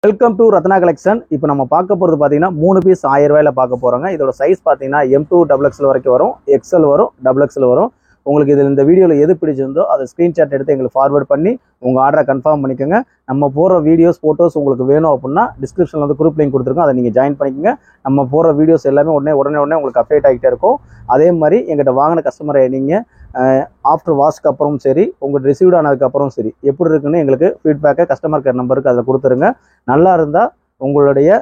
Welcome to Ratna collection. இப்போ நம்ம பார்க்க போகிறது பார்த்தீங்கன்னா 3 பீஸ் 1000 ரூபாயில பார்க்க போகிறோங்க. இதோட சைஸ் பார்த்தீங்கன்னா M2 XXL வரைக்கும் வரும், XL வரும், XXL வரும். உங்களுக்கு இதில் இந்த வீடியோவில் எது பிடிச்சிருந்தோ அதை ஸ்க்ரீன்ஷாட் எடுத்து எங்களுக்கு ஃபார்வர்ட் பண்ணி உங்கள் ஆர்டரை கன்ஃபார்ம் பண்ணிக்கோங்க. நம்ம போகிற வீடியோஸ் ஃபோட்டோஸ் உங்களுக்கு வேணும் அப்படின்னா டிஸ்கிரிப்ஷனில் வந்து குரூப் லிங்க் கொடுத்துருக்கோம், அதை நீங்கள் ஜாயின் பண்ணிக்கோங்க. நம்ம போகிற வீடியோஸ் எல்லாமே உடனே உங்களுக்கு அப்டேட் ஆகிட்டே இருக்கும். அதே மாதிரி எங்கிட்ட வாங்கின கஸ்டமரை நீங்கள் ஆஃப்டர் வாஷ்க்கு அப்புறம் சரி, உங்களுக்கு ரிசீவ்ட் ஆனதுக்கப்புறம் சரி, எப்படி இருக்குன்னு எங்களுக்கு ஃபீட்பேக்கை கஸ்டமர் கேர் நம்பருக்கு அதில் கொடுத்துருங்க. நல்லா இருந்தால் உங்களுடைய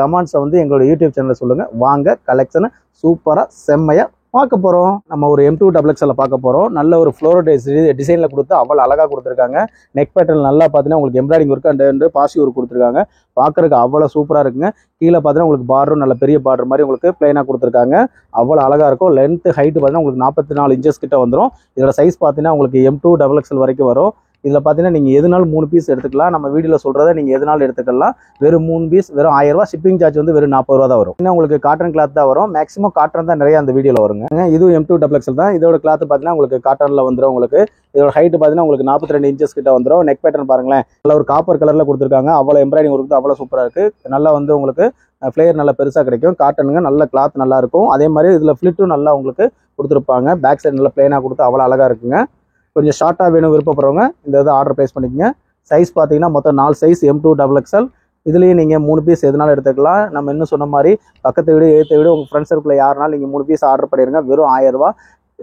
கமெண்ட்ஸை வந்து எங்களுடைய யூடியூப் சேனலில் சொல்லுங்கள். வாங்க கலெக்ஷனை சூப்பராக செம்மையாக பார்க்க போகிறோம். நம்ம ஒரு M2 XXL பார்க்க போகிறோம். நல்ல ஒரு ஃப்ளோரல் டிசைனில் கொடுத்து அவ்வளோ அழகாக கொடுத்துருக்காங்க. நெக் பேட்டர்ன் நல்லா பார்த்தீங்கன்னா உங்களுக்கு எம்ப்ராய்டிங் ஒர்க் அண்ட் பாசி ஒர்க் கொடுத்துருக்காங்க. பார்க்குறதுக்கு அவ்வளோ சூப்பராக இருக்குங்க. கீழே பார்த்தீங்கன்னா உங்களுக்கு பார்டரும் நல்ல பெரிய பார்டர் மாதிரி உங்களுக்கு பிளைனாக கொடுத்துருக்காங்க. அவ்வளோ அழகாக இருக்கும். லென்த் ஹைட்டு பார்த்தீங்கன்னா உங்களுக்கு 44 இன்ச்சஸ் கிட்ட வந்துடும். இதோட சைஸ் பார்த்தீங்கன்னா உங்களுக்கு M2 XXL வரைக்கும் வரும். இதில் பார்த்தீங்கன்னா நீங்கள் எதுனாலும் 3 பீஸ் எடுத்துக்கலாம். நம்ம வீடியோவில் சொல்கிறத நீங்கள் எதுனாலும் எடுத்துக்கலாம். வெறும் 3 பீஸ் வெறும் 1000 ரூபா. ஷிப்பிங் சார்ஜ் வந்து வெறும் 40 ரூபா தான் வரும். இன்னும் உங்களுக்கு காட்டன் கிளாத் தான் வரும். மேக்ஸிமம் காட்டன் தான் நிறைய அந்த வீடியோவில் வருங்க. இதுவும் M2 XXL தான். இதோட கிளாத் பார்த்தீங்கன்னா உங்களுக்கு காட்டனில் வந்துடும். உங்களுக்கு இதோட ஹைட்டு பார்த்தீங்கன்னா உங்களுக்கு 42 இன்ச்சஸ் கிட்ட வந்துடும். நெக் பேட்டர்ன் பாருங்களேன், நல்ல ஒரு காப்பர் கலரில் கொடுத்துருக்காங்க. அவ்வளோ எம்ப்ராய்டிங் ஒர்க் அவ்வளோ சூப்பராக இருக்குது. நல்லா வந்து உங்களுக்கு ஃப்ளேயர் நல்லா பெருசாக கிடைக்கும். காட்டனுங்க நல்ல கிளாத் நல்லா இருக்கும். அதே மாதிரி இதில் ஃபிளிட்டும் நல்லா உங்களுக்கு கொடுத்துருப்பாங்க. பேக் சைடு நல்லா பிளைனாக கொடுத்து அவ்வளோ அழகாக இருக்குங்க. கொஞ்சம் ஷார்ட்டாக வேணும் விருப்பப்படுறவங்க இந்த இதை ஆர்டர் ப்ளேஸ் பண்ணிக்கங்க. சைஸ் பார்த்தீங்கன்னா மொத்தம் 4 சைஸ் M2 XXL. இதுலேயும் நீங்கள் 3 பீஸ் எதுனாலும் எடுத்துக்கலாம். நம்ம இன்னும் சொன்ன மாதிரி பக்கத்தை விட ஏற்ற விட உங்கள் ஃப்ரெண்ட்ஸ் சர்க்கிளில் யாருனாலும் நீங்கள் 3 பீஸ் ஆர்டர் பண்ணிடுங்க. வெறும் 1000 ரூபா.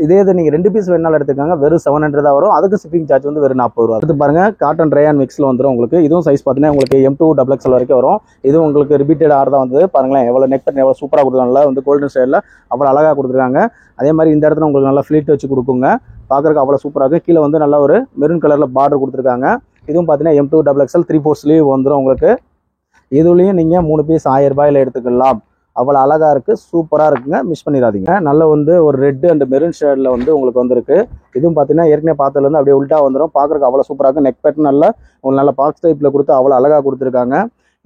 இதே இது நீங்கள் 2 பீஸ் வேணாலும் எடுத்துக்காங்க. வெறும் 700 தான் வரும். அதுக்கு ஷிப்பிங் சார்ஜ் வந்து வெறும் 40 ரூபா. அடுத்து பாருங்கள், காட்டன் ரேயான் மிக்ஸில் வந்துடும் உங்களுக்கு. இதுவும் சைஸ் பார்த்தீங்கன்னா உங்களுக்கு M2 XXL வரைக்கும் வரும். இதுவும் உங்களுக்கு ரிப்பீட்டட் ஆர்டர் தான் வந்து பாருங்களேன். எவ்வளோ நெக் பேட்டர்ன் எவ்வளோ சூப்பராக கொடுத்துருக்காங்க. வந்து கோல்டன் ஸ்டைலில் அவ்வளோ அழகாக கொடுத்துருக்காங்க. அதே மாதிரி இந்த இடத்துல உங்களுக்கு நல்லா ஃப்ளீட் வச்சு கொடுக்குங்க. பார்க்குறதுக்கு அவ்வளோ சூப்பராக இருக்குது. கீழே வந்து நல்லா ஒரு மெரூன் கலரில் பார்டர் கொடுத்துருக்காங்க. இதுவும் பார்த்தீங்கன்னா M2 XXL 3/4 ஸ்லீவ் வந்துடும் உங்களுக்கு. இதுலேயும் நீங்கள் 3 பீஸ் 1000 ரூபாயில் எடுத்துக்கலாம். அவ்வளோ அழகாக இருக்குது, சூப்பராக இருக்குங்க. மிஸ் பண்ணிடாதீங்க. நல்ல வந்து ஒரு ரெட் அண்ட் மெரூன் ஷேடில் வந்து உங்களுக்கு வந்துருக்கு. இதுவும் பார்த்தீங்கன்னா ஏற்கனவே பார்த்ததுலேருந்து அப்படியே உல்ட்டா வந்துடும். பார்க்குறதுக்கு அவ்வளோ சூப்பராக இருக்குது. நெக் பேட்டர்ன் நல்லா உங்களுக்கு நல்ல பாக்ஸ் டைப்பில் கொடுத்து அவ்வளோ அழகாக கொடுத்துருக்காங்க.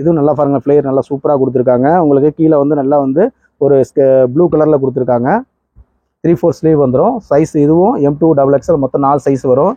இதுவும் நல்லா பாருங்கள், ஃப்ளேயர் நல்லா சூப்பராக கொடுத்துருக்காங்க. உங்களுக்கு கீழே வந்து நல்லா வந்து ஒரு ப்ளூ கலரில் கொடுத்துருக்காங்க. 3/4 ஸ்லீவ் வந்துடும். சைஸ் இதுவும் M2 XXL மொத்தம் 4 சைஸ் வரும்.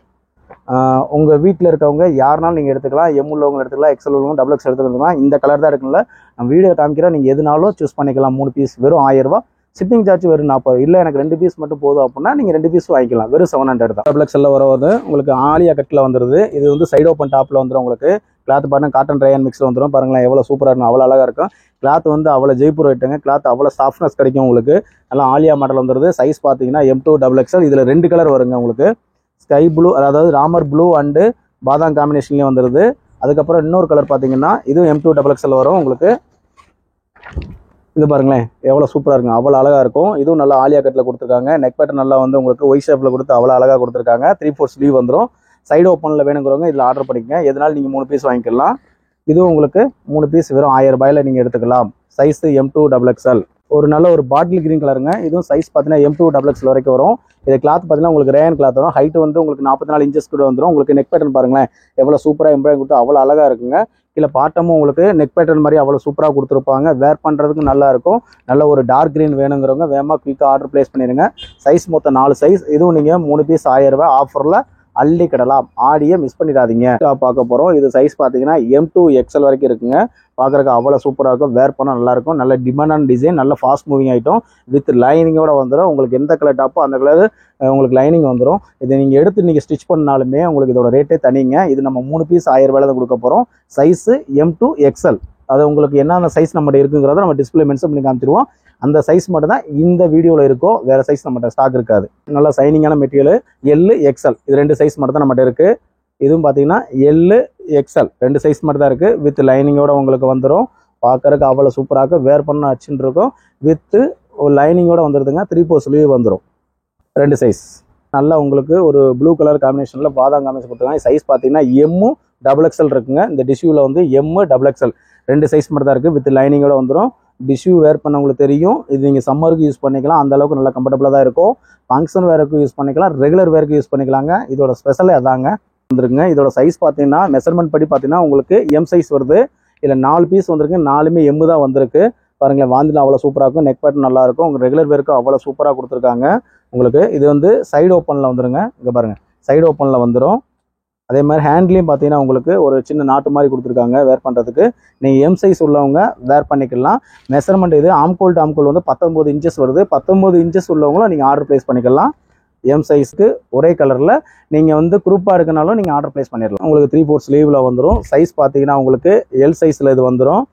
உங்கள் வீட்டில் இருக்கவங்க யாருனாலும் நீங்கள் எடுத்துக்கலாம். M உள்ளவங்க எடுத்துக்கலாம், XL உள்ளவங்க XXL எடுத்துக்கலாம். இந்த கலர் தான் இருக்குல்ல, நம்ம வீடியோ காமிக்கிறோம். நீங்கள் எதுனாலும் சூஸ் பண்ணிக்கலாம். 3 பீஸ் வெறும் 1000 ரூபா. ஷிப்பிங் சார்ஜ் வெறும் 40. இல்லை எனக்கு 2 பீஸ் மட்டும் போதும் அப்படின்னா நீங்கள் 2 பீஸ் வாங்கிக்கலாம். வெறும் 700 தான். XXL வருவது உங்களுக்கு ஆலியா கட்டில் வந்துடுது. இது வந்து சைட் ஓப்பன் டாப்பில் வந்துடும் உங்களுக்கு. கிளாத் பாருங்கள், காட்டன் ரேயான் மிக்ஸில் வந்துடும். பாருங்களேன் எவ்வளோ சூப்பராக இருக்கும், அவ்வளோ அழகாக இருக்கும். கிளாத் வந்து அவ்வளோ ஜெய்ப்பூர் ஐட்டங்க. கிளாத் அவ்வளோ சாஃப்ட்னஸ் கிடைக்கும் உங்களுக்கு. நல்லா ஆலியா மாடல் வந்துடுது. சைஸ் பார்த்தீங்கன்னா M2 XXL. இதில் 2 கலர் வருங்க உங்களுக்கு. ஸ்கை ப்ளூ, அதாவது ராமர் ப்ளூ அண்டு பாதாம் காம்பினேஷன்லேயும் வந்துடுது. அதுக்கப்புறம் இன்னொரு கலர் பார்த்தீங்கன்னா இதுவும் M2 XXL வரும் உங்களுக்கு. இது பாருங்களேன் எவ்வளோ சூப்பராக இருக்குங்க, அவ்வளோ அழகாக இருக்கும். இதுவும் நல்லா ஆலியா கட்டில் கொடுத்துருக்காங்க. நெக் பேட்டர்ன் நல்லா வந்து உங்களுக்கு ஒய் ஷேப்பில் கொடுத்து அவ்வளோ அழகாக கொடுத்துருக்காங்க. 3/4 ஸ்லீவ் வந்துடும். சைடு ஓப்பனில் வேணுங்கிறவங்க இதில் ஆர்டர் பண்ணிக்கங்க. எதனாலும் நீங்கள் 3 பீஸ் வாங்கிக்கலாம். இதுவும் உங்களுக்கு 3 பீஸ் வெறும் 1000 ரூபாயில் நீங்கள் எடுத்துக்கலாம். Size M2 XXL. ஒரு நல்ல ஒரு பாட்டில் கிரீன் கலருங்க. இதுவும் சைஸ் பார்த்தீங்கன்னா M2 XXL வரைக்கும் வரும். இது கிளாத் பார்த்தீங்கன்னா உங்களுக்கு ரேயன் கிளாத் வரும். ஹைட் வந்து உங்களுக்கு 44 இன்ச்சஸ் கூட வந்துடும். உங்களுக்கு நெக் பேட்டர்ன் பாருங்களேன் எவ்வளோ சூப்பராக எம்ப்ராய்டிங் கொடுத்து அவ்வளோ அழகாக இருக்குங்க. கீழே பாட்டமும் உங்களுக்கு நெக் பேட்டர்ன் மாதிரி அவ்வளோ சூப்பராக கொடுத்துருப்பாங்க. வேர் பண்ணுறதுக்கு நல்லா இருக்கும். நல்ல ஒரு டார்க் கிரீன் வேணுங்கிறவங்க வேகமாக குயிக்காக ஆர்டர் ப்ளேஸ் பண்ணிடுங்க. சைஸ் மொத்தம் 4 சைஸ். இதுவும் நீங்கள் 3 பீஸ் 1000 ரூபாய் ஆஃபரில் அள்ளி கிடலாம். ஆடியை மிஸ் பண்ணிடாதீங்க. பார்க்க போகிறோம். இது சைஸ் பார்த்தீங்கன்னா M2 XL வரைக்கும் இருக்குங்க. பார்க்குறதுக்கு அவ்வளோ சூப்பராக இருக்கும். வேர் பண்ணால் நல்லாயிருக்கும். நல்ல டிமாண்டான டிசைன், நல்ல ஃபாஸ்ட் மூவிங் ஐட்டம். வித் லைனிங்கோட வந்துடும். உங்களுக்கு எந்த கலர் டாப்போ அந்த கலர் உங்களுக்கு லைனிங் வந்துடும். இதை நீங்கள் எடுத்து நீங்கள் ஸ்டிச் பண்ணாலுமே உங்களுக்கு இதோட ரேட்டே தனிங்க. இது நம்ம 3 பீஸ் 1000 ரூபாயில தான் கொடுக்க போகிறோம். Size M2 XL. அது உங்களுக்கு என்னென்ன சைஸ் நம்மகிட்ட இருக்குங்கிறத நம்ம டிஸ்பிளே மென்ஷன் பண்ணி காமிச்சிருவோம். அந்த சைஸ் மட்டும் தான் இந்த வீடியோவில் இருக்கும். வேறு சைஸ் நம்மகிட்ட ஸ்டாக் இருக்காது. நல்லா சைனிங்கான மெட்டீரியல் L XL. இது 2 சைஸ் மட்டும் தான் நம்மகிட்ட இருக்குது. இதுவும் பார்த்தீங்கன்னா L XL 2 சைஸ் மட்டும் தான் இருக்குது. வித் லைனிங்கோட உங்களுக்கு வந்துடும். பார்க்குறதுக்கு அவ்வளோ சூப்பராக இருக்கும். வேர் பண்ண அச்சுன்னு இருக்கும். வித்து ஒரு லைனிங்கோட வந்துடுதுங்க. 3/4 ஸ்லீவ் வந்துடும். 2 சைஸ். நல்லா உங்களுக்கு ஒரு ப்ளூ கலர் காம்பினேஷனில் பாதாம் காம்பினேஷன் கொடுத்துருக்காங்க. சைஸ் பார்த்தீங்கன்னா M XXL இருக்குங்க. இந்த டிஷ்யூவில் வந்து M XXL 2 சைஸ் மட்டும் தான் இருக்குது. வித் லைனிங்கோட வந்துடும். டிஷ்யூ வேர் பண்ண உங்களுக்கு தெரியும். இது நீங்கள் சம்மருக்கு யூஸ் பண்ணிக்கலாம். அந்த அளவுக்கு நல்லா கம்ஃபர்டபுளாக தான் இருக்கும். ஃபங்க்ஷன் வேருக்கு யூஸ் பண்ணிக்கலாம், ரெகுலர் வேருக்கு யூஸ் பண்ணிக்கலாங்க. இதோட ஸ்பெஷலே அதாங்க வந்துருக்குங்க. இதோட சைஸ் பார்த்தீங்கன்னா மெஷர்மெண்ட் படி பார்த்தீங்கன்னா உங்களுக்கு M சைஸ் வருது. இதில் 4 பீஸ் வந்துருக்கு. 4மே M தான் வந்திருக்கு. பாருங்களேன் வாந்தில் அவ்வளோ சூப்பராக இருக்கும். நெக் பேட்டர்ன் நல்லாயிருக்கும். உங்கள் ரெகுலர் வேருக்கு அவ்வளோ சூப்பராக கொடுத்துருக்காங்க உங்களுக்கு. இது வந்து சைடு ஓப்பனில் வந்துருங்க. இங்கே பாருங்கள் சைடு ஓப்பனில் வந்துடும். அதே மாதிரி ஹேண்ட்லேயும் பார்த்தீங்கன்னா உங்களுக்கு ஒரு சின்ன நாட்டு மாதிரி கொடுத்துருக்காங்க வேர் பண்ணுறதுக்கு. நீங்கள் எம் சைஸ் உள்ளவங்க வேர் பண்ணிக்கலாம். மெஷர்மெண்ட் இது ஆம்கோல் டு ஆம்கோல் வந்து 19 இன்ச்சஸ் வருது. 19 இன்ச்சஸ் உள்ளவங்களும் நீங்கள் ஆர்டர் ப்ளேஸ் பண்ணிக்கலாம். எம் சைஸ்க்கு ஒரே கலரில் நீங்கள் வந்து குரூப்பாக எடுக்கனாலும் நீங்கள் ஆர்டர் ப்ளேஸ் பண்ணிடலாம். உங்களுக்கு 3/4 ஸ்லீவில் வந்துடும். சைஸ் பார்த்தீங்கன்னா உங்களுக்கு எல் சைஸில் இது வந்துடும்.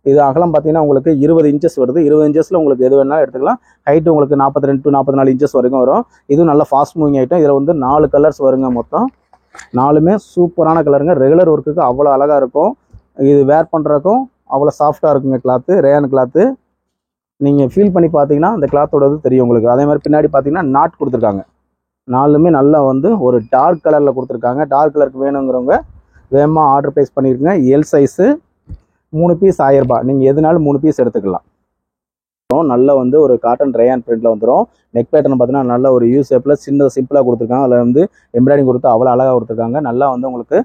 இது அகலம் பார்த்தீங்கன்னா உங்களுக்கு 20 இன்ச்சஸ் வருது. 20 இன்ச்சஸில் உங்களுக்கு எது வேணாலும் எடுத்துக்கலாம். ஹைட்டு உங்களுக்கு 42 to 44 இன்ச்சஸ் வரைக்கும் வரும். இதுவும் நல்லா ஃபாஸ்ட் மூவிங் ஐட்டம். இதில் வந்து 4 கலர்ஸ் வருங்க. மொத்தம் 4மே சூப்பரான கலருங்க. ரெகுலர் ஒர்க்குக்கு அவ்வளோ அழகாக இருக்கும். இது வேர் பண்ணுறதுக்கும் அவ்வளோ சாஃப்டாக இருக்குங்க. Cloth rayon cloth. நீங்கள் ஃபீல் பண்ணி பார்த்தீங்கன்னா அந்த கிளாத்தோடது தெரியும் உங்களுக்கு. அதே மாதிரி பின்னாடி பார்த்தீங்கன்னா நாட் கொடுத்துருக்காங்க. 4மே நல்லா வந்து ஒரு டார்க் கலரில் கொடுத்துருக்காங்க. டார்க் கலருக்கு வேணுங்கிறவங்க வேகமாக ஆர்டர் ப்ளேஸ் பண்ணியிருக்குங்க. எல் சைஸு 3 பீஸ் 1000 ரூபாய். நீங்கள் எதுனாலும் 3 பீஸ் எடுத்துக்கலாம். நல்ல வந்து ஒரு காட்டன் ரேயான் பிரிண்ட்டில் வந்துடும். நெக் பேட்டர்ன் பார்த்தீங்கன்னா நல்ல ஒரு யூ ஷேப்பில் சின்ன சிம்பிளாக கொடுத்துருக்காங்க. அதில் வந்து எம்ப்ராய்டிங் கொடுத்து அவ்வளோ அழகாக கொடுத்துருக்காங்க. நல்லா வந்து உங்களுக்கு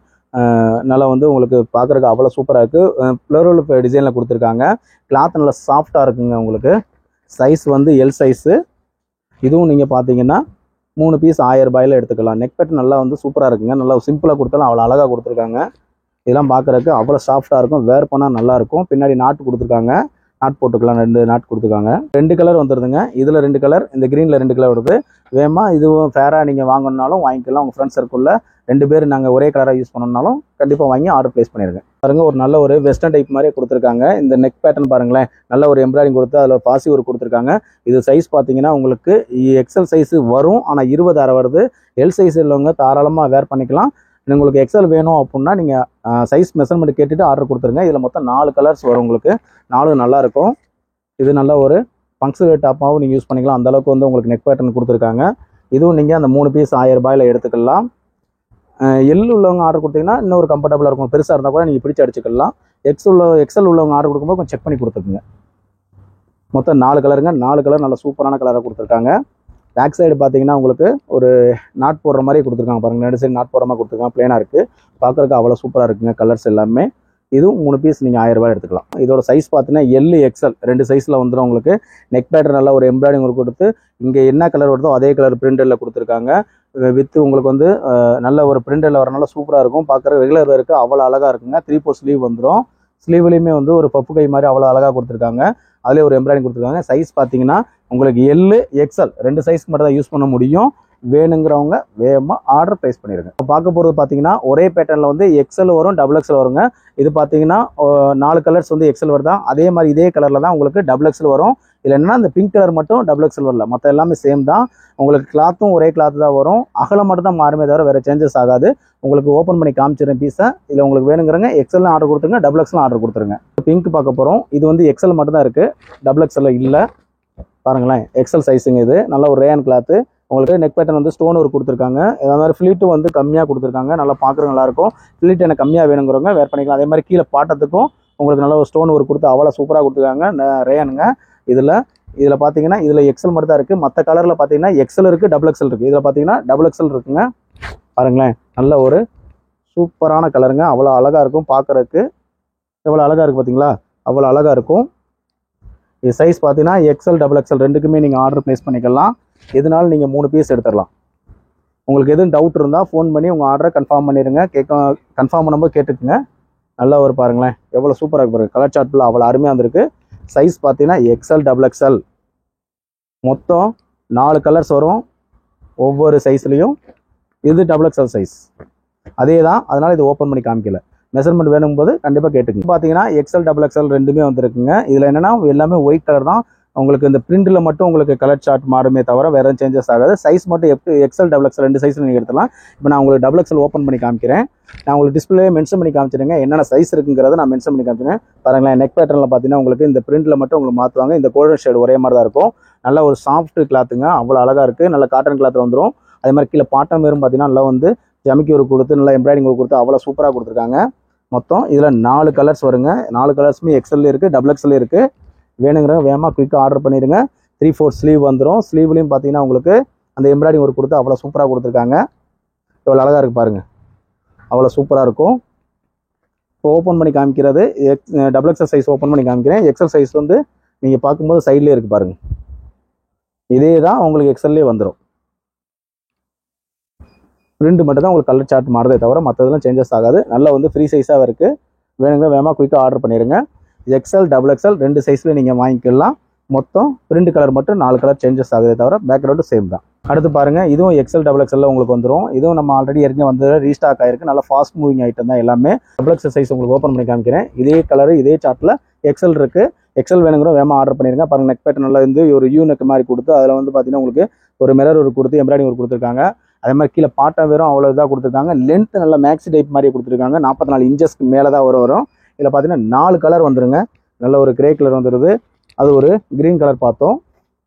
நல்லா வந்து உங்களுக்கு பார்க்குறதுக்கு அவ்வளோ சூப்பராக இருக்குது. ஃப்ளோரல் டிசைனில் கொடுத்துருக்காங்க. கிளாத் நல்லா சாஃப்டாக இருக்குங்க. உங்களுக்கு சைஸ் வந்து எல் சைஸு. இதுவும் நீங்கள் பார்த்தீங்கன்னா 3 பீஸ் 1000 ரூபாயில் எடுத்துக்கலாம். நெக் பேட்டர்ன் நல்லா வந்து சூப்பராக இருக்குங்க. நல்லா சிம்பிளாக கொடுத்தாலும் அவ்வளோ அழகாக கொடுத்துருக்காங்க. இதெல்லாம் பார்க்குறதுக்கு அவ்வளோ சாஃப்டாக இருக்கும். வேர் பண்ணால் நல்லாயிருக்கும். பின்னாடி நாட்டு கொடுத்துருக்காங்க. நாட் போட்டுக்கலாம். 2 நாட் கொடுத்துருக்காங்க. 2 கலர் வந்துடுதுங்க. இதில் 2 கலர், இந்த க்ரீனில் 2 கலர் வருது. வேகமாக இதுவும் ஃபேராக நீங்கள் வாங்கணுன்னாலும் வாங்கிக்கலாம். உங்கள் ஃப்ரெண்ட்ஸ் சர்க்கிளில் 2 பேர் நாங்கள் ஒரே கலராக யூஸ் பண்ணணுன்னாலும் கண்டிப்பாக வாங்கி ஆர்டர் ப்ளேஸ் பண்ணிடுங்க. பாருங்கள், ஒரு நல்ல ஒரு வெஸ்டர்ன் டைப் மாதிரியே கொடுத்துருக்காங்க. இந்த நெக் பேட்டர்ன் பாருங்களேன், நல்ல ஒரு எம்ப்ராய்டிங் கொடுத்து அதில் பாசி ஒரு கொடுத்துருக்காங்க. இது சைஸ் பார்த்தீங்கன்னா உங்களுக்கு எக்ஸல் சைஸு வரும். ஆனால் 26 வருது. எல் சைஸ் உள்ளவங்க தாராளமாக வேர் பண்ணிக்கலாம். உங்களுக்கு எக்ஸல் வேணும் அப்படின்னா நீங்கள் சைஸ் மெஷர்மெண்ட் கேட்டுட்டு ஆர்டர் கொடுத்துருங்க. இதில் மொத்தம் 4 கலர்ஸ் வரும். உங்களுக்கு 4 நல்லாயிருக்கும். இது நல்ல ஒரு ஃபங்க்ஷனல் டாப்பாகவும் நீங்கள் யூஸ் பண்ணிக்கலாம். அந்தளவுக்கு வந்து உங்களுக்கு நெக் பேட்டர்ன் கொடுத்துருக்காங்க. இதுவும் நீங்கள் அந்த 3 பீஸ் 1000 ரூபாயில் எடுத்துக்கலாம். எல் உள்ளவங்க ஆர்டர் கொடுத்தீங்கன்னா இன்னொரு கம்ஃபர்டபுளாக இருக்கும். பெருசாக இருந்தால் கூட நீங்கள் பிடிச்சி அடிச்சுக்கலாம். எக்ஸல் உள்ளவங்க ஆர்டர் கொடுக்கும்போது கொஞ்சம் செக் பண்ணி கொடுத்துருக்குங்க. மொத்தம் 4 கலருங்க. 4 கலர் நல்ல சூப்பரான கலராக கொடுத்துருக்காங்க. பேக் சைடு பார்த்தீங்கன்னா உங்களுக்கு ஒரு நாட் போடுற மாதிரி கொடுத்துருக்காங்க. பாருங்கள், 2 சைடு நாட் போடுற மாதிரி கொடுத்துருக்காங்க. பிளேனாக இருக்குது. பார்க்குறதுக்கு அவ்வளோ சூப்பராக இருக்குங்க. கலர்ஸ் எல்லாமே. இதுவும் 3 பீஸ் நீங்கள் 1000 ரூபாய் எடுத்துக்கலாம். இதோட சைஸ் பார்த்தீங்கன்னா எல் எக்ஸல் 2 சைஸில் வந்துடும். உங்களுக்கு நெக் பேட்டர் நல்லா ஒரு எம்ப்ராய்டிங் ஒர்க் கொடுத்து இங்கே என்ன கலர் வருதோ அதே கலர் பிரிண்டரில் கொடுத்துருக்காங்க. வித்து உங்களுக்கு வந்து நல்ல ஒரு பிரிண்டரில் வரனால சூப்பராக இருக்கும். பார்க்குற ரெகுலர் வேருக்கு அவ்வளோ அழகாக இருக்குங்க. 3/4 ஸ்லீவ் வந்துடும். ஸ்லீவ்லேயுமே வந்து ஒரு பப்பு கை மாதிரி அவ்வளோ அழகாக கொடுத்துருக்காங்க. அதிலே ஒரு எம்ப்ராய்டிங் கொடுத்துருக்காங்க. சைஸ் பார்த்தீங்கன்னா உங்களுக்கு எல் எக்ஸல் 2 சைஸ்க்கு மட்டும் தான் யூஸ் பண்ண முடியும். வேணுங்கிறவங்க வேகமாக ஆர்டர் ப்ளேஸ் பண்ணிடுங்க. இப்போ பார்க்க போகிறது பார்த்தீங்கன்னா ஒரே பேட்டர்னில் வந்து எக்ஸல் வரும், டபுள் எக்ஸல் வருங்க. இது பார்த்தீங்கன்னா 4 கலர்ஸ் வந்து எக்ஸல் வருதா, அதே மாதிரி இதே கலரில் தான் உங்களுக்கு டபுள் எக்ஸல் வரும். இல்லை என்னன்னா இந்த பிங்க் கலர் மட்டும் டபுள் எக்ஸல் வரல, மற்ற எல்லாமே சேம் தான். உங்களுக்கு கிளாத்தும் ஒரே கிளாத் தான் வரும். அகலம் மட்டும் தான் மாறுமே தவிர வேறு சேஞ்சஸ் ஆகாது. உங்களுக்கு ஓப்பன் பண்ணி காமிச்சிடுறேன் பீஸை. இதில் உங்களுக்கு வேணுங்கிறங்க எக்ஸல் ஆர்டர் கொடுத்துருங்க, டபுள் எக்ஸல் ஆர்டர் கொடுத்துருங்க. பிங்க் பார்க்க போகிறோம். இது வந்து எக்ஸல் மட்டும் தான் இருக்குது, டபுள் எக்ஸல் இல்லை. பாருங்களேன், எக்ஸல் சைஸுங்க. இது நல்ல ஒரு ரேயான் கிளாத்து. உங்களுக்கு நெக் பேட்டர்ன் வந்து ஸ்டோன் ஒர்க் கொடுத்துருக்காங்க. இதே மாதிரி ஃபிளீட்டும் வந்து கம்மியாக கொடுத்துருக்காங்க. நல்லா பார்க்குறவங்க நல்லாயிருக்கும். ஃபிளீட் எனக்கு கம்மியாக வேணுங்கிறவங்க வேர் பண்ணிக்கலாம். அதே மாதிரி கீழே பாட்டத்துக்கும் உங்களுக்கு நல்ல ஒரு ஸ்டோன் ஒர்க் கொடுத்து அவ்வளோ சூப்பராக கொடுத்துருக்காங்க. ரேயானுங்க. இதில் பார்த்தீங்கன்னா இதில் எக்ஸல் மட்டும் தான் இருக்குது. மற்ற கலரில் பார்த்தீங்கன்னா எக்ஸல் இருக்குது, டபுள் எக்ஸல் இருக்குது. இதில் பார்த்தீங்கன்னா டபுள் எக்ஸல் இருக்குங்க. பாருங்களேன், நல்ல ஒரு சூப்பரான கலருங்க. அவ்வளோ அழகாக இருக்கும் பார்க்குறதுக்கு. எவ்வளோ அழகாக இருக்குது பார்த்தீங்களா, அவ்வளோ அழகாக இருக்கும். இது சைஸ் பார்த்தீங்கன்னா எக்ஸல் டபுள் எக்ஸல் ரெண்டுக்குமே நீங்கள் ஆர்டர் ப்ளேஸ் பண்ணிக்கலாம். எதுனாலும் நீங்கள் 3 பீஸ் எடுத்துடலாம். உங்களுக்கு எதுவும் டவுட் இருந்தால் ஃபோன் பண்ணி உங்கள் ஆர்டரை கன்ஃபார்ம் பண்ணிடுங்க. கன்ஃபார்ம் பண்ணும்போது கேட்டுக்குங்க. நல்லா ஒரு பாருங்களேன், எவ்வளோ சூப்பராக இருக்கு பாருங்கள். கலர் சார்ட்டில் அவ்வளோ அருமையாக வந்திருக்கு. சைஸ் பார்த்தீங்கன்னா எக்ஸல் டபுள் எக்ஸல் மொத்தம் 4 கலர்ஸ் வரும் ஒவ்வொரு சைஸ்லையும். இது டபுள் எக்ஸல் சைஸ் அதே தான், அதனால் இது ஓப்பன் பண்ணி காமிக்கல. மெஷர்மெண்ட் வேணும் போது கண்டிப்பாக கேட்டுக்குங்க. பார்த்தீங்கன்னா எக்ஸல் டபுள் எக்ஸல் ரெண்டுமே வந்துருக்குங்க. இதில் என்னென்னா எல்லாமே ஒயிட் கலர் தான். உங்களுக்கு இந்த பிரிண்டில் மட்டும் உங்களுக்கு கலர் சார்ட் மாறுமே தவிர வேறு சேஞ்சஸ் ஆகாது. சைஸ் மட்டும் எக்ஸல் டபுள் எக்ஸல் 2 சைஸில் நீங்கள் எடுத்துலாம். இப்போ நான் உங்களுக்கு டபுள் எக்ஸல் ஓப்பன் பண்ணி காமிக்கிறேன். நான் உங்களுக்கு டிஸ்பிளே மென்ஷன் பண்ணி காமிச்சிருங்க. என்னென்ன சைஸ் இருக்குங்கிறத நான் மென்ஷன் பண்ணி காமிச்சிருக்கேன். பாருங்களேன், நெக் பேட்டர்னில் பார்த்தீங்கன்னா உங்களுக்கு இந்த பிரிண்டில் மட்டும் உங்களுக்கு மாற்றுவாங்க. இந்த கோல்டன் ஷேட் ஒரே மாதிரி தான் இருக்கும். நல்ல ஒரு சாஃப்ட் கிளாத்துங்க, அவ்வளோ அழகாக இருக்குது. நல்ல காட்டன் கிளாத் வந்துடும். அதே மாதிரி கீழே பாட்டம் வேறும் பார்த்தீங்கன்னா நல்லா வந்து ஜமிக்கி ஒரு கொடுத்து நல்லா எம்ப்ராய்டிங் ஒரு கொடுத்து அவ்வளோ சூப்பராக கொடுத்துருக்காங்க. மொத்தம் இதில் 4 கலர்ஸ் வருங்க. 4 கலர்ஸுமே எக்ஸல் இருக்குது, டபுள் எக்ஸல் இருக்குது. வேணுங்கிறவங்க வேகமாக குயிக்காக ஆர்டர் பண்ணிடுங்க. 3/4 ஸ்லீவ் வந்துடும். ஸ்லீவ்லையும் பார்த்தீங்கன்னா உங்களுக்கு அந்த எம்ப்ராய்டிங் ஒரு கொடுத்து அவ்வளோ சூப்பராக கொடுத்துருக்காங்க. எவ்வளோ அழகாக இருக்குது பாருங்கள், அவ்வளோ சூப்பராக இருக்கும். இப்போ ஓப்பன் பண்ணி காமிக்கிறது டபுள் எக்ஸல் சைஸ் ஓப்பன் பண்ணி காமிக்கிறேன். எக்ஸல் சைஸ் வந்து நீங்கள் பார்க்கும்போது சைட்லேயே இருக்குது பாருங்கள். இதே தான் உங்களுக்கு எக்ஸல்லே வந்துடும். பிரிண்ட் மட்டும் தான் உங்களுக்கு கலர் சார்ட் மாறுதே தவிர மற்றதெல்லாம் சேஞ்சஸ் ஆகாது. நல்லா வந்து ஃப்ரீ சைஸாக இருக்குது. வேணுங்க வேகமாக குயிக்காக ஆர்டர் பண்ணிடுங்க. எக்ஸ்எல் டபுள் எக்ஸ்எல் 2 சைஸில் நீங்கள் வாங்கிக்கலாம். மொத்தம் பிரிண்ட் கலர் மட்டும் 4 கலர் சேஞ்சஸ் ஆகுதே தவிர பேக்ரவுண்டு சேம் தான். அடுத்து பாருங்கள், இதுவும் எக்ஸ்எல் டபுள் எக்ஸ்எல்ல உங்களுக்கு வந்துடும். இதுவும் நம்ம ஆல்ரெடி ஏற்கனவே வந்து ரீஸ்டாக் ஆயிருக்கு. நல்லா ஃபாஸ்ட் மூவிங் ஐட்டம் தான் எல்லாமே. டபுள் எக்ஸ்எல் சைஸ் உங்களுக்கு ஓப்பன் பண்ணி காமிக்கிறேன். இதே கலர் இதே சார்ட்டில் எக்ஸ்எல் இருக்குது. எக்ஸ்எல் வேணுங்கிற வேகமாக ஆர்டர் பண்ணிடுங்க. பாருங்கள், நெக் பேட்டர்ன் நல்லா வந்து ஒரு யூ நெக் மாதிரி கொடுத்து அதில் வந்து பார்த்தீங்கன்னா உங்களுக்கு ஒரு மிரர் ஒரு கொடுத்து எம்ப்ராய்டிங் ஒரு கொடுத்துருக்காங்க. அதே மாதிரி கீழே பாட்டம் வெறும் அவ்வளோ இதாக கொடுத்துருக்காங்க. லென்த் நல்லா மேக்ஸி டைப் மாதிரி கொடுத்துருக்காங்க. 44 இன்ச்சஸ்க்கு மேலே தான் வரும். இதில் பார்த்தீங்கன்னா 4 கலர் வந்துருங்க. நல்ல ஒரு கிரே கலர் வந்துடுது. அது ஒரு க்ரீன் கலர் பார்த்தோம்.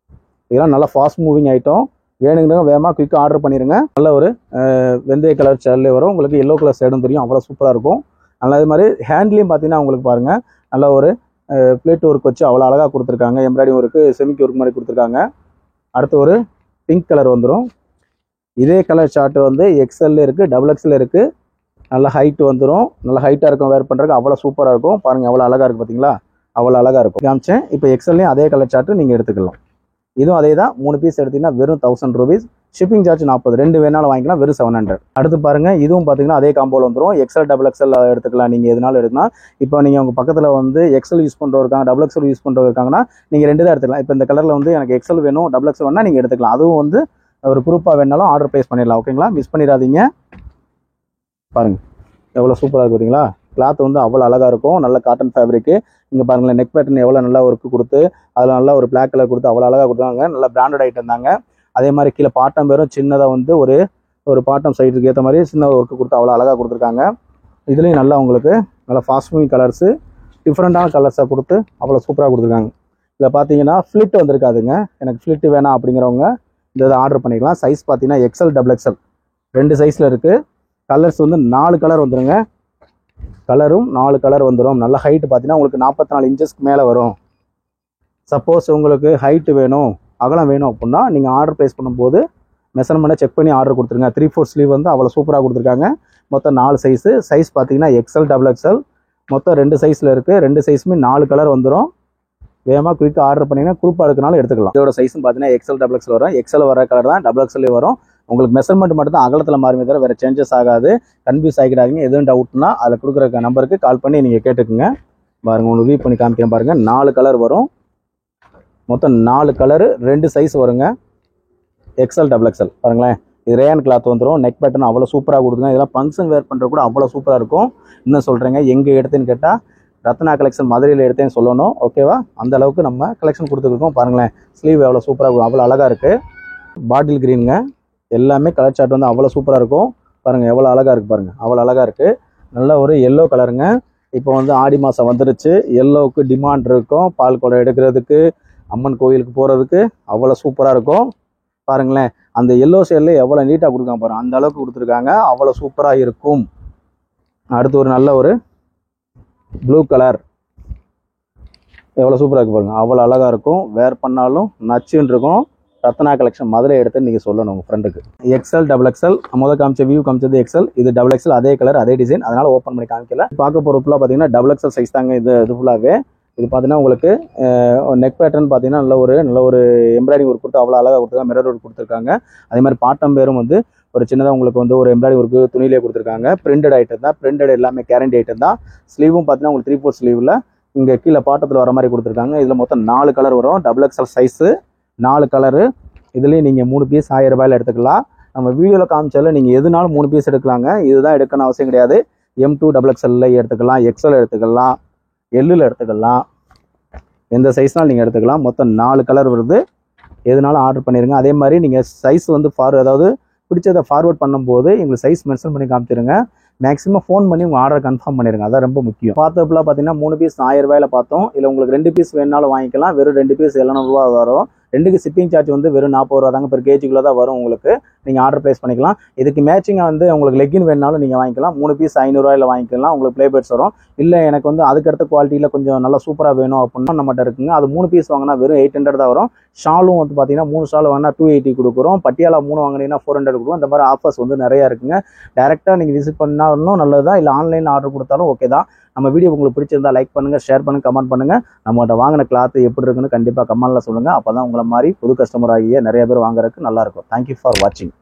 இதெல்லாம் நல்லா ஃபாஸ்ட் மூவிங் ஐட்டம். வேணுங்கிறவங்க வேகமாக குயிக்காக ஆர்டர் பண்ணிடுங்க. நல்ல ஒரு வெந்தய கலர் ஷேட்லேயே வரும். உங்களுக்கு எல்லோ கலர் ஷேடும் தெரியும். அவ்வளோ சூப்பராக இருக்கும். நல்லா இது மாதிரி ஹேண்ட்லேயும் பார்த்தீங்கன்னா உங்களுக்கு பாருங்கள் நல்ல ஒரு பிளேட் ஒர்க் வச்சு அவ்வளோ அழகாக கொடுத்துருக்காங்க. எம்ப்ராய்டிங் ஒர்க்கு செமிக்கி ஒர்க் மாதிரி கொடுத்துருக்காங்க. அடுத்து ஒரு பிங்க் கலர் வந்துடும். இதே கலர் ஷார்ட் வந்து எக்ஸ்எல்ல இருக்குது, டபுள் எக்ஸ்எல் இருக்குது. நல்லா ஹைட் வந்துடும். நல்லா ஹைட்டாக இருக்கும். வேர் பண்ணுறதுக்கு அவ்வளோ சூப்பராக இருக்கும். பாருங்கள் எவ்வளோ அழகாக இருக்குது பார்த்தீங்களா? அவ்வளோ அழகாக இருக்கும். காமிச்சேன். இப்போ எக்ஸ்எல்லையும் அதே கலர் சார்ட்டு நீங்கள் எடுத்துக்கலாம். இதுவும் அதே தான். 3 பீஸ் எடுத்தீங்கன்னா வெறும் 1000 ரூபீஸ். Shipping charge 40. 2 வேணாலும் வாங்கிக்கலாம். வெறும் 700. அடுத்து பாருங்கள், இதுவும் பார்த்தீங்கன்னா அதே காம்போவில் வந்துடும். எக்ஸ்எல் டபுள் எக்ஸ்எல் எடுத்துக்கலாம். நீங்கள் எதுனாலும் எடுக்கலாம். இப்போ நீங்கள் உங்கள் பக்கத்தில் வந்து எக்ஸ்எல் யூஸ் பண்ணுறவங்க இருக்காங்க, டபுள் எக்ஸ்எல் யூஸ் பண்ணுறவங்க இருக்காங்கன்னா நீங்கள் 2 தான் எடுத்துக்கலாம். இப்போ இந்த கலரில் வந்து எனக்கு எக்ஸ்எல் வேணும், டபுள் எக்ஸ்எல் வேணால் நீங்கள் எடுத்துக்கலாம். அதுவும் வந்து ஒரு ப்ரூஃபாக வேணாலும் ஆர்டர் ப்ளேஸ் பண்ணிடலாம். ஓகேங்களா? மிஸ் பண்ணிடாதீங்க. பாருங்கள் எவ்வளோ சூப்பராக இருக்குது பார்த்தீங்களா? கிளாத் வந்து அவ்வளோ அழகாக இருக்கும். நல்ல காட்டன் ஃபேப்ரிக்கு. இங்கே பாருங்களேன், நெக் பேட்டர்ன் எவ்வளோ நல்லா ஒர்க்கு கொடுத்து அதில் நல்லா ஒரு பிளாக் கலர் கொடுத்து அவ்வளோ அழகாக கொடுத்தாங்க. நல்லா பிராண்டட் ஐட்டம் தாங்க. அதே மாதிரி கீழே பாட்டம் பேரும் சின்னதாக வந்து ஒரு பாட்டம் சைடுக்கு ஏற்ற மாதிரி சின்ன ஒர்க்கு கொடுத்து அவ்வளோ அழகாக கொடுத்துருக்காங்க. இதுலேயும் நல்லா உங்களுக்கு நல்லா ஃபாஸ்ட் மூவிங் கலர்ஸு டிஃப்ரெண்ட்டான கலர்ஸாக கொடுத்து அவ்வளோ சூப்பராக கொடுத்துருக்காங்க. இதில் பார்த்தீங்கன்னா ஃப்ளிட் வந்திருக்காதுங்க. எனக்கு ஃப்ளிட்டு வேணாம் அப்படிங்கிறவங்க இந்த இதை ஆர்டர் பண்ணிக்கலாம். சைஸ் பார்த்தீங்கன்னா எக்ஸ்எல் டபுள் எக்ஸ்எல் 2 சைஸில் இருக்குது. கலர்ஸ் வந்து 4 கலர் வந்துடுங்க. கலரும் 4 கலர் வந்துடும். நல்ல ஹைட்டு பார்த்தீங்கன்னா உங்களுக்கு 44 இன்ச்சஸ்க்கு மேலே வரும். சப்போஸ் உங்களுக்கு ஹைட்டு வேணும், அகலம் வேணும் அப்படின்னா நீங்கள் ஆர்டர் ப்ளேஸ் பண்ணும்போது மெஷர்மெண்ட்டை செக் பண்ணி ஆர்டர் கொடுத்துருங்க. 3/4 ஸ்லீவ் வந்து அவ்வளோ சூப்பராக கொடுத்துருக்காங்க. மொத்தம் 4 சைஸு. சைஸ் பார்த்தீங்கன்னா எக்ஸ்எல் டபுள் எக்ஸ்எல் மொத்தம் 2 சைஸில் இருக்குது. 2 சைஸுமே 4 கலர் வந்துடும். வேகமாக குயிக்காக ஆர்டர் பண்ணிங்கன்னா குரூப்பாக எடுக்கனாலும் எடுத்துக்கலாம். இதோட சைஸும் பார்த்தீங்கன்னா எக்ஸ்எல் டபுள் எக்ஸ்எல் வரும். எக்ஸ்எல் வர கலர் தான் டபுள் எக்ஸ்எல்லே வரும். உங்களுக்கு மெஷர்மெண்ட் மட்டும் தான் அகலத்தில் மாறுமே தவிர வேறு சேஞ்சஸ் ஆகாது. கன்ஃபியூஸ் ஆகிடாதீங்க. எதுவும் டவுட்னா அதில் கொடுக்குற நம்பருக்கு கால் பண்ணி நீங்கள் கேட்டுக்குங்க. பாருங்கள், உங்களுக்கு வியூ பண்ணி காமிக்கிறேன் பாருங்கள். 4 கலர் வரும். மொத்தம் 4 கலரு 2 சைஸ் வருங்க. எக்ஸ்எல் டபுள் எக்ஸ்எல் பாருங்களேன். இது ரேயான் கிளாத் வந்துடும். நெக் பேட்டர்ன் அவ்வளோ சூப்பராக கொடுத்துங்க. இதெல்லாம் ஃபங்க்ஷன் வேர் பண்ணுறது கூட அவ்வளோ சூப்பராக இருக்கும். இன்னும் சொல்கிறேங்க, எங்கே எடுத்தேன்னு கேட்டால் ரத்னா கலெக்ஷன் மதுரையில் எடுத்தேன்னு சொல்லணும். ஓகேவா? அந்த அளவுக்கு நம்ம கலெக்ஷன் கொடுத்துருக்கோம். பாருங்களேன், ஸ்லீவ் எவ்வளோ சூப்பராக அவ்வளோ அழகாக இருக்குது. பாட்டில் க்ரீனுங்க. எல்லாமே கலர் சார்ட் வந்து அவ்வளோ சூப்பராக இருக்கும். பாருங்கள் எவ்வளோ அழகாக இருக்குது. பாருங்கள் அவ்வளோ அழகாக இருக்குது. நல்ல ஒரு எல்லோ கலருங்க. இப்போ வந்து ஆடி மாதம் வந்துருச்சு. எல்லோவுக்கு டிமாண்ட் இருக்கும். பால் குடம் எடுக்கிறதுக்கு, அம்மன் கோயிலுக்கு போகிறதுக்கு அவ்வளோ சூப்பராக இருக்கும். பாருங்களேன், அந்த எல்லோ ஷேடில் எவ்வளோ நீட்டாக கொடுக்காம பாருங்கள். அந்த அளவுக்கு கொடுத்துருக்காங்க. அவ்வளோ சூப்பராக இருக்கும். அடுத்து ஒரு நல்ல ஒரு ப்ளூ கலர் எவ்வளோ சூப்பராக இருக்குது பாருங்கள். அவ்வளோ அழகாக இருக்கும். வேர் பண்ணாலும் நச்சுன்னு இருக்கும். ரத்னா கலெக்ஷன் மதுரை எடுத்துன்னு நீங்கள் சொல்லணும் உங்கள் ஃப்ரெண்டுக்கு. எக்ஸ்எல் டபுள் எக்ஸ்எல் முதல் காமிச்ச வியூ காமிச்சது எக்ஸ்எல். இது டபுள் எக்ஸ்எல். அதே கலர் அதே டிசைன். அதனால் ஓப்பன் பண்ணி காமிக்கல. பார்க்க போகிற ஃபுல்லாக பார்த்தீங்கன்னா டபுள் எக்ஸ்எல் சைஸ் தாங்க. இது ஃபுல்லாகவே இது பார்த்தீங்கன்னா உங்களுக்கு நெக் பேட்டர்ன் பார்த்தீங்கன்னா நல்ல ஒரு எம்ப்ராய்டிங் ஒர்க் கொடுத்து அவ்வளோ அழகாக கொடுத்துருக்காங்க. மிரர் ஒர்க் கொடுத்துருக்காங்க. அதே மாதிரி பாட்டம் பேரும் வந்து ஒரு சின்னதாக உங்களுக்கு வந்து ஒரு எம்ப்ராய்டிங் ஒர்க்கு துணியிலே கொடுத்துருக்காங்க. பிரிண்டட் ஐட்டம் தான். பிரிண்டட் எல்லாமே கேரண்டி ஐட்டம் தான். ஸ்லீவும் பார்த்தீங்கன்னா உங்களுக்கு 3/4 ஸ்லீவில் இங்கே கீழே பாட்டத்தில் வர மாதிரி கொடுத்துருக்காங்க. இதில் மொத்தம் 4 கலர் வரும். Double XL size 4 colour. இதுலேயும் நீங்கள் 3 பீஸ் 1000 ரூபாயில் எடுத்துக்கலாம். நம்ம வீடியோவில் காமிச்சால நீங்கள் எதுனாலும் 3 பீஸ் எடுக்கலாங்க. இதுதான் எடுக்கணும் அவசியம் கிடையாது. M2 டபுள் எக்ஸ்எல்ல எடுத்துக்கலாம், எக்ஸ்எல் எடுத்துக்கலாம், எல்லில் எடுத்துக்கலாம். எந்த சைஸ்னாலும் நீங்கள் எடுத்துக்கலாம். மொத்தம் 4 கலர் வருது. எதுனாலும் ஆர்டர் பண்ணிடுங்க. அதே மாதிரி நீங்கள் சைஸ் வந்து அதாவது பிடிச்சதை ஃபார்வர்ட் பண்ணும்போது எங்களுக்கு சைஸ் மென்ஷன் பண்ணி காமிச்சிருங்க. மேக்ஸிமம் ஃபோன் பண்ணி உங்கள் ஆர்டர் கன்ஃபார்ம் பண்ணிடுங்க. அதான் ரொம்ப முக்கியம். பார்த்தப்பெல்லாம் பார்த்தீங்கன்னா 3 பீஸ் 1000 ரூபாயில் பார்த்தோம். இல்லை உங்களுக்கு 2 பீஸ் வேணாலும் வாங்கிக்கலாம். வெறும் 2 பீஸ் 700 ரூபா வரும். 2க்கு ஷிப்பிங் சார்ஜ் வந்து வெறும் 40 ரூபா தாங்க. பெர் கேஜிக்குள்ளே தான் வரும் உங்களுக்கு. நீங்கள் ஆர்டர் ப்ளேஸ் பண்ணிக்கலாம். இதுக்கு மேட்சிங்காக வந்து உங்களுக்கு லெக்கின் வேணாலும் நீங்கள் வாங்கிக்கலாம். 3 பீஸ் 500 ரூபாயில் வாங்கிக்கலாம். உங்களுக்கு ப்ளே பேர்ட்ஸ் வரும். இல்லை எனக்கு வந்து அதுக்கடுத்த குவாலிட்டியில் கொஞ்சம் நல்லா சூப்பராக வேணும் அப்படின்னா நம்மகிட்ட இருக்குங்க. அது 3 பீஸ் வாங்கினா வெறும் 800 தான் வரும். ஷாலும் வந்து பார்த்தீங்கன்னா 3 ஷால் வாங்கினா 280 கொடுக்குறோம். பட்டியாலா 3 வாங்கினீங்கன்னா 400 கொடுக்கும். இந்த மாதிரி ஆஃபர்ஸ் வந்து நிறையா இருக்குங்க. டேரெக்டாக நீங்கள் விசிட் பண்ணாலும் நல்லது தான். இல்லை ஆன்லைனில் ஆர்டர் கொடுத்தாலும் ஓகே தான். நம்ம வீடியோ உங்களுக்கு பிடிச்சிருந்தா லைக் பண்ணுங்கள், ஷேர் பண்ணுங்கள், கமெண்ட் பண்ணுங்கள். நம்மகிட்ட வாங்கின கிளாத் எப்படி இருக்குன்னு கண்டிப்பாக கமெண்ட்டில் சொல்லுங்கள். அப்போ தான் உங்களை மாதிரி புது கஸ்டமர் ஆகிய நிறைய பேர் வாங்குறதுக்கு நல்லாயிருக்கும். தேங்க்யூ ஃபார் வாட்சிங்.